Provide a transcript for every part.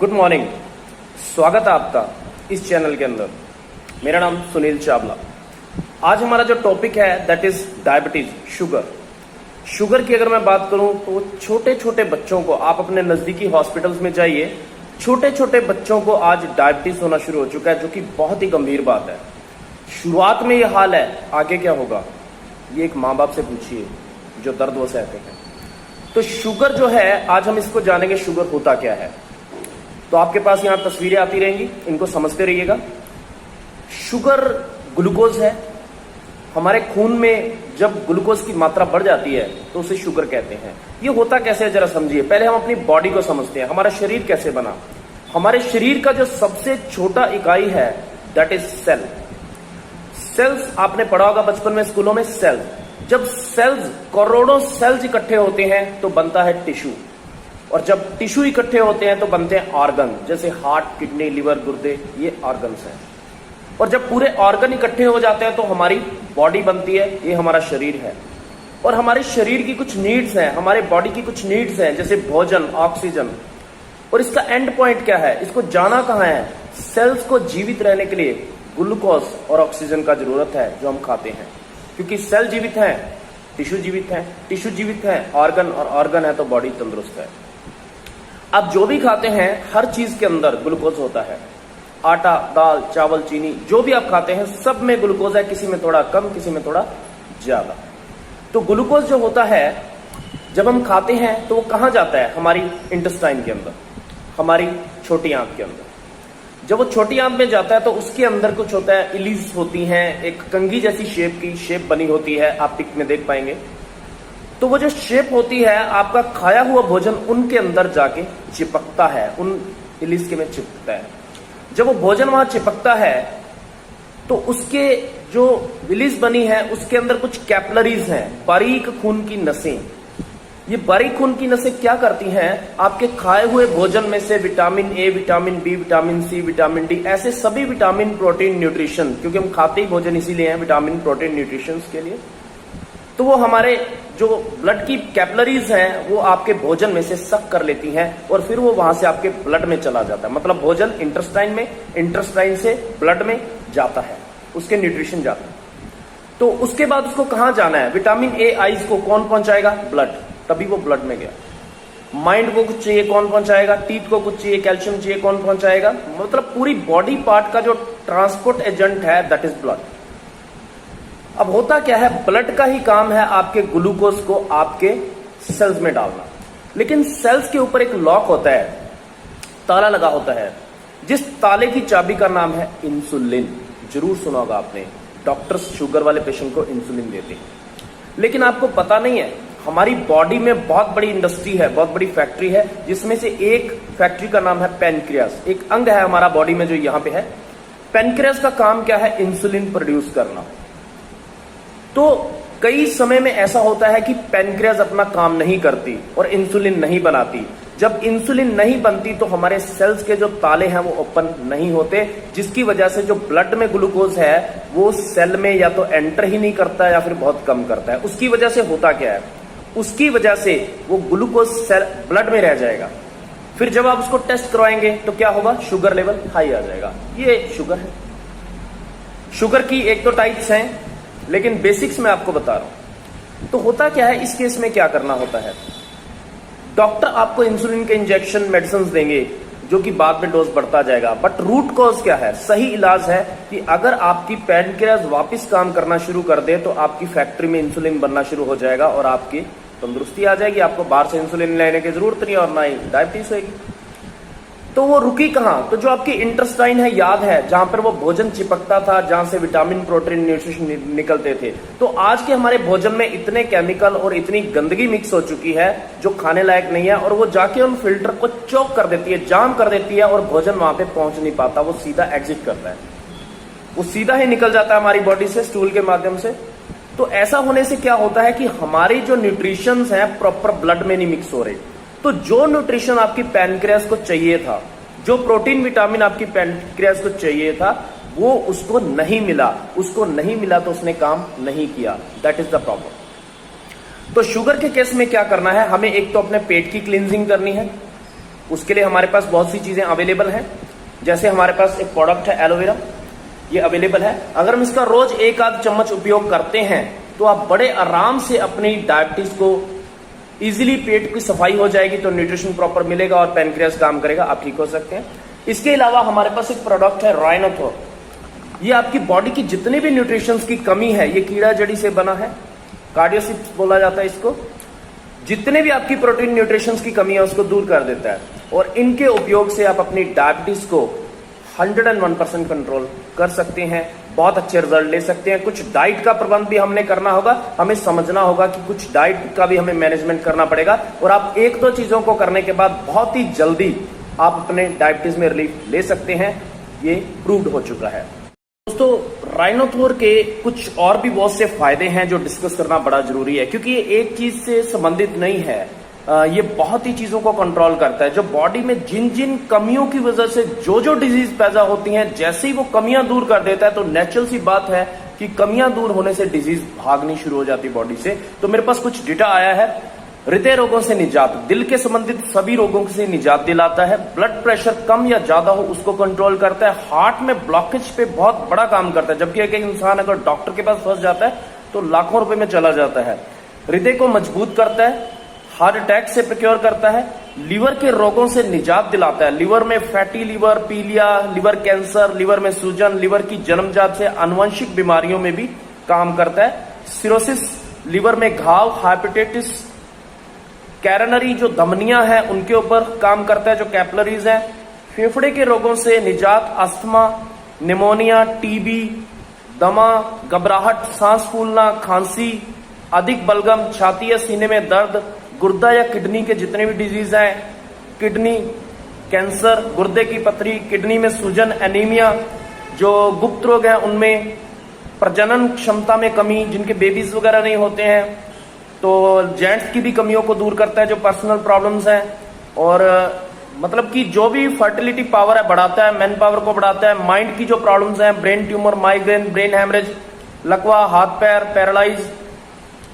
Good morning. स्वागत है आपका इस चैनल के अंदर। मेरा नाम सुनील चावला। आज हमारा जो टॉपिक है दैट इज डायबिटीज, शुगर की अगर मैं बात करूं तो छोटे छोटे बच्चों को आप अपने नजदीकी हॉस्पिटल्स में जाइए, छोटे छोटे बच्चों को आज डायबिटीज होना शुरू हो चुका है, जो कि बहुत ही गंभीर बात है। शुरुआत में ये हाल है, आगे क्या होगा ये एक माँ बाप से पूछिए जो दर्द वो सहते हैं। तो शुगर जो है आज हम इसको जानेंगे, शुगर होता क्या है। तो आपके पास यहां तस्वीरें आती रहेंगी, इनको समझते रहिएगा। शुगर ग्लूकोज है। हमारे खून में जब ग्लूकोज की मात्रा बढ़ जाती है तो उसे शुगर कहते हैं। ये होता कैसे है जरा समझिए। पहले हम अपनी बॉडी को समझते हैं, हमारा शरीर कैसे बना। हमारे शरीर का जो सबसे छोटा इकाई है दैट इज सेल। सेल्स आपने पढ़ा होगा बचपन में स्कूलों में, सेल्स। जब सेल्स, करोड़ों सेल्स इकट्ठे होते हैं तो बनता है टिश्यू, और जब टिश्यू इकट्ठे होते हैं तो बनते हैं ऑर्गन, जैसे हार्ट, किडनी, लिवर, गुर्दे, ये ऑर्गन्स हैं। और जब पूरे ऑर्गन इकट्ठे हो जाते हैं तो हमारी बॉडी बनती है, ये हमारा शरीर है। और हमारे शरीर की कुछ नीड्स हैं, हमारे बॉडी की कुछ नीड्स हैं, जैसे भोजन, ऑक्सीजन। और इसका एंड पॉइंट क्या है, इसको जाना कहां है। सेल्स को जीवित रहने के लिए ग्लूकोज और ऑक्सीजन का जरूरत है जो हम खाते हैं, क्योंकि सेल जीवित है, टिश्यू जीवित है, टिश्यू जीवित है, ऑर्गन, और ऑर्गन है तो बॉडी तंदुरुस्त है। आप जो भी खाते हैं हर चीज के अंदर ग्लूकोज होता है। आटा, दाल, चावल, चीनी, जो भी आप खाते हैं सब में ग्लूकोज है, किसी में थोड़ा कम, किसी में थोड़ा ज्यादा। तो ग्लूकोज जो होता है जब हम खाते हैं तो वो कहां जाता है, हमारी इंटेस्टाइन के अंदर, हमारी छोटी आंत के अंदर। जब वो छोटी आंत में जाता है तो उसके अंदर कुछ होता है, इलीज होती हैं, एक कंघी जैसी शेप की शेप बनी होती है, आप पिक में देख पाएंगे। तो वो जो शेप होती है, आपका खाया हुआ भोजन उनके अंदर जाके चिपकता है, उन इलीज के में चिपकता है। जब वो भोजन वहां चिपकता है तो उसके जो इलीज बनी है उसके अंदर कुछ कैपिलरीज हैं, बारीक खून की नसें। ये बारीक खून की नसें क्या करती हैं, आपके खाए हुए भोजन में से vitamin A, vitamin B, vitamin C, vitamin D, ऐसे सभी विटामिन, प्रोटीन, न्यूट्रिशन, क्योंकि हम खाते ही भोजन इसीलिए हैं, विटामिन, प्रोटीन, न्यूट्रिशन के लिए। तो वो हमारे जो ब्लड की कैपिलरीज हैं वो आपके भोजन में से सक कर लेती हैं और फिर वो वहां से आपके ब्लड में चला जाता है। मतलब भोजन इंटेस्टाइन में, इंटेस्टाइन से ब्लड में जाता है, उसके न्यूट्रिशन जाता है। तो उसके बाद उसको कहां जाना है, विटामिन ए, आईज को कौन पहुंचाएगा, ब्लड, तभी वो ब्लड में गया। माइंड को कुछ चाहिए, कौन पहुंचाएगा, टीथ को कुछ चाहिए, कैल्शियम चाहिए, कौन पहुंचाएगा। मतलब पूरी बॉडी पार्ट का जो ट्रांसपोर्ट एजेंट है दैट इज ब्लड। अब होता क्या है, ब्लड का ही काम है आपके ग्लूकोज को आपके सेल्स में डालना। लेकिन सेल्स के ऊपर एक लॉक होता है, ताला लगा होता है, जिस ताले की चाबी का नाम है इंसुलिन। जरूर सुना होगा आपने, डॉक्टर्स शुगर वाले पेशेंट को इंसुलिन देते हैं। लेकिन आपको पता नहीं है हमारी बॉडी में बहुत बड़ी इंडस्ट्री है, बहुत बड़ी फैक्ट्री है, जिसमें से एक फैक्ट्री का नाम है पैनक्रियास। एक अंग है हमारा बॉडी में जो यहां पे है। पैनक्रियास का काम क्या है, इंसुलिन प्रोड्यूस करना। तो कई समय में ऐसा होता है कि पैनक्रियास अपना काम नहीं करती और इंसुलिन नहीं बनाती। जब इंसुलिन नहीं बनती तो हमारे सेल्स के जो ताले हैं वो ओपन नहीं होते, जिसकी वजह से जो ब्लड में ग्लूकोज है वो सेल में या तो एंटर ही नहीं करता या फिर बहुत कम करता है। उसकी वजह से होता क्या है, उसकी वजह से वो ग्लूकोज सेल ब्लड में रह जाएगा। फिर जब आप उसको टेस्ट करवाएंगे तो क्या होगा, शुगर लेवल हाई आ जाएगा। ये शुगर है। शुगर की एक तो टाइप्स हैं, लेकिन बेसिक्स में आपको बता रहा हूं। तो होता क्या है, इस केस में क्या करना होता है, डॉक्टर आपको इंसुलिन के इंजेक्शन, मेडिसिन देंगे जो कि बाद में डोज बढ़ता जाएगा। बट रूट कॉज क्या है, सही इलाज है कि अगर आपकी पैनक्रियास वापस काम करना शुरू कर दे तो आपकी फैक्ट्री में इंसुलिन बनना शुरू हो जाएगा और आपकी तंदुरुस्ती आ जाएगी। आपको बाहर से इंसुलिन लेने की जरूरत नहीं और ना ही डायबिटीज होगी। तो वो रुकी कहां, तो जो आपकी इंटेस्टाइन है, याद है, जहां पर वो भोजन चिपकता था, जहां से विटामिन, प्रोटीन, न्यूट्रिशन निकलते थे। तो आज के हमारे भोजन में इतने केमिकल और इतनी गंदगी मिक्स हो चुकी है जो खाने लायक नहीं है, और वो जाके उन फिल्टर को चौक कर देती है, जाम कर देती है, और भोजन वहां पे पहुंच नहीं पाता, वो सीधा एग्जिट करता है, वो सीधा ही निकल जाता है हमारी बॉडी से स्टूल के माध्यम से। तो ऐसा होने से क्या होता है कि हमारी जो न्यूट्रिशन है प्रॉपर ब्लड में नहीं मिक्स हो रही। तो जो न्यूट्रिशन आपकी पैनक्रियास को चाहिए था, जो प्रोटीन, विटामिन आपकी पैनक्रियास को चाहिए था, वो उसको नहीं मिला। उसको नहीं मिला तो उसने काम नहीं किया। That is the problem. तो शुगर के केस में क्या करना है, हमें एक तो अपने पेट की क्लींजिंग करनी है, उसके लिए हमारे पास बहुत सी चीजें अवेलेबल हैं। जैसे हमारे पास एक प्रोडक्ट है एलोवेरा, ये अवेलेबल है। अगर हम इसका रोज एक आध चम्मच उपयोग करते हैं तो आप बड़े आराम से अपनी डायबिटीज को इजीली, पेट की सफाई हो जाएगी तो न्यूट्रिशन प्रॉपर मिलेगा और पैनक्रियास काम करेगा, आप ठीक हो सकते हैं। इसके अलावा हमारे पास एक प्रोडक्ट है राइनोथोर। ये आपकी बॉडी की जितने भी न्यूट्रिशंस की कमी है, ये कीड़ा जड़ी से बना है, कार्डियोसिप्स बोला जाता है इसको, जितने भी आपकी प्रोटीन न्यूट्रिशंस की कमी है उसको दूर कर देता है। और इनके उपयोग से आप अपनी डायबिटीज को 101% कंट्रोल कर सकते हैं, बहुत अच्छे रिजल्ट ले सकते हैं। कुछ डाइट का प्रबंध भी हमने करना होगा, हमें समझना होगा कि कुछ डाइट का भी हमें मैनेजमेंट करना पड़ेगा। और आप एक दो चीजों को करने के बाद बहुत ही जल्दी आप अपने डायबिटीज में रिलीफ ले सकते हैं, ये प्रूव्ड हो चुका है। दोस्तों, राइनोथोर के कुछ और भी बहुत से फायदे हैं जो डिस्कस करना बड़ा जरूरी है, क्योंकि ये एक चीज से संबंधित नहीं है, ये बहुत ही चीजों को कंट्रोल करता है। जो बॉडी में जिन जिन कमियों की वजह से जो जो डिजीज पैदा होती हैं, जैसे ही वो कमियां दूर कर देता है तो नेचुरल सी बात है कि कमियां दूर होने से डिजीज भागनी शुरू हो जाती बॉडी से। तो मेरे पास कुछ डेटा आया है। हृदय रोगों से निजात, दिल के संबंधित सभी रोगों से निजात दिलाता है। ब्लड प्रेशर कम या ज्यादा हो उसको कंट्रोल करता है। हार्ट में ब्लॉकेज पे बहुत बड़ा काम करता है, जबकि एक इंसान अगर डॉक्टर के पास फंस जाता है तो लाखों रुपए में चला जाता है। हृदय को मजबूत करता है, हार्ट अटैक से प्रिक्योर करता है। लीवर के रोगों से निजात दिलाता है। लीवर में फैटी लीवर, पीलिया, लीवर कैंसर, लीवर में सूजन, लीवर की जन्मजात से आनुवंशिक बीमारियों में भी काम करता है। सिरोसिस, लीवर में घाव, हेपेटाइटिस, कैरोनरी जो धमनियां हैं उनके ऊपर काम करता है, जो कैपिलरीज हैं। फेफड़े के रोगों से निजात, अस्थमा, निमोनिया, टीबी, दमा, घबराहट, सांस फूलना, खांसी, अधिक बलगम, छाती या सीने में दर्द, गुर्दा या किडनी के जितने भी डिजीज हैं, किडनी कैंसर, गुर्दे की पथरी, किडनी में सूजन, एनीमिया, जो गुप्त रोग हैं उनमें प्रजनन क्षमता में कमी, जिनके बेबीज वगैरह नहीं होते हैं, तो जेंट्स की भी कमियों को दूर करता है, जो पर्सनल प्रॉब्लम्स हैं। और मतलब कि जो भी फर्टिलिटी पावर है बढ़ाता है, मैन पावर को बढ़ाता है। माइंड की जो प्रॉब्लम्स हैं, brain tumour, migraine, brain haemorrhage, लकवा, हाथ पैर पैरालाइज,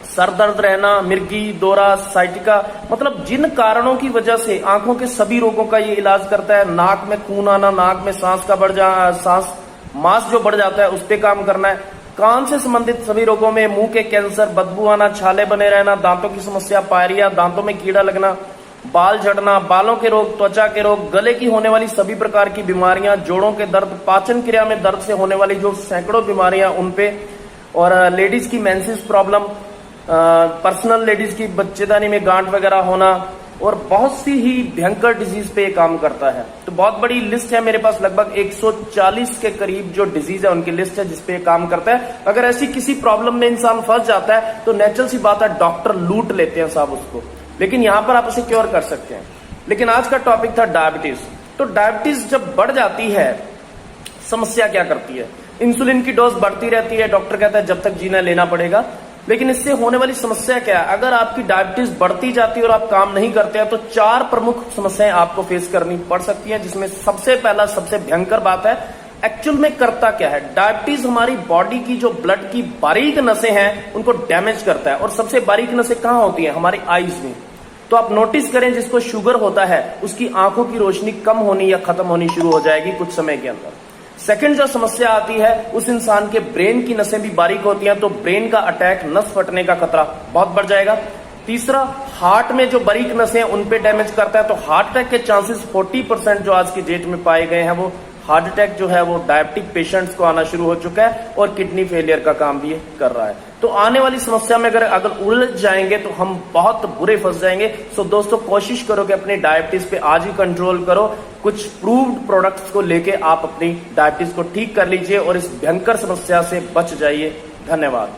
सर दर्द रहना, मिर्गी, दौरा, साइटिका, मतलब जिन कारणों की वजह से आंखों के सभी रोगों का ये इलाज करता है। नाक में खून आना, नाक में सांस मांस जो बढ़ जाता है उस पे काम करना है। कान से संबंधित सभी रोगों में, मुंह के कैंसर, बदबू आना, छाले बने रहना, दांतों की समस्या, पायरिया, दांतों में कीड़ा लगना, बाल झड़ना, बालों के रोग, त्वचा के रोग, गले की होने वाली सभी प्रकार की बीमारियां, जोड़ों के दर्द, पाचन क्रिया में दर्द से होने वाली जो सैकड़ों बीमारियां उन पे, और लेडीज की मेंसेस प्रॉब्लम, पर्सनल लेडीज की बच्चेदानी में गांठ वगैरह होना, और बहुत सी ही भयंकर डिजीज पे काम करता है। तो बहुत बड़ी लिस्ट है मेरे पास, लगभग 140 के करीब जो डिजीज है उनकी लिस्ट है जिसपे काम करता है। अगर ऐसी किसी प्रॉब्लम में इंसान फंस जाता है तो नेचुरल सी बात है डॉक्टर लूट लेते हैं साहब उसको, लेकिन यहां पर आप उसे क्योर कर सकते हैं। लेकिन आज का टॉपिक था डायबिटीज। तो डायबिटीज जब बढ़ जाती है, समस्या क्या करती है? इंसुलिन की डोज बढ़ती रहती है, डॉक्टर कहता है जब तक जीना लेना पड़ेगा। लेकिन इससे होने वाली समस्या क्या है? अगर आपकी डायबिटीज बढ़ती जाती है और आप काम नहीं करते हैं तो 4 प्रमुख समस्याएं आपको फेस करनी पड़ सकती हैं, जिसमें सबसे पहला, सबसे भयंकर बात है, एक्चुअल में करता क्या है? डायबिटीज हमारी बॉडी की जो ब्लड की बारीक नसें हैं उनको डैमेज करता है। और सबसे बारीक नसें कहां होती हैं? हमारी आईज में। तो आप नोटिस करें, जिसको शुगर होता है उसकी आंखों की रोशनी कम होनी या खत्म होनी शुरू हो जाएगी कुछ समय के अंदर। सेकंड जो समस्या आती है, उस इंसान के ब्रेन की नसें भी बारीक होती हैं, तो ब्रेन का अटैक, नस फटने का खतरा बहुत बढ़ जाएगा। तीसरा, हार्ट में जो बारीक नसें हैं उन पे डैमेज करता है, तो हार्ट अटैक के चांसेस 40% जो आज की डेट में पाए गए हैं, वो हार्ट अटैक जो है वो डायबिटिक पेशेंट्स को आना शुरू हो चुका है, और किडनी फेलियर का काम भी कर रहा है। तो आने वाली समस्या में अगर उलझ जाएंगे तो हम बहुत बुरे फंस जाएंगे। सो दोस्तों, कोशिश करो कि अपनी डायबिटीज पे आज ही कंट्रोल करो। कुछ प्रूव्ड प्रोडक्ट्स को लेके आप अपनी डायबिटीज को ठीक कर लीजिए और इस भयंकर समस्या से बच जाइए। धन्यवाद।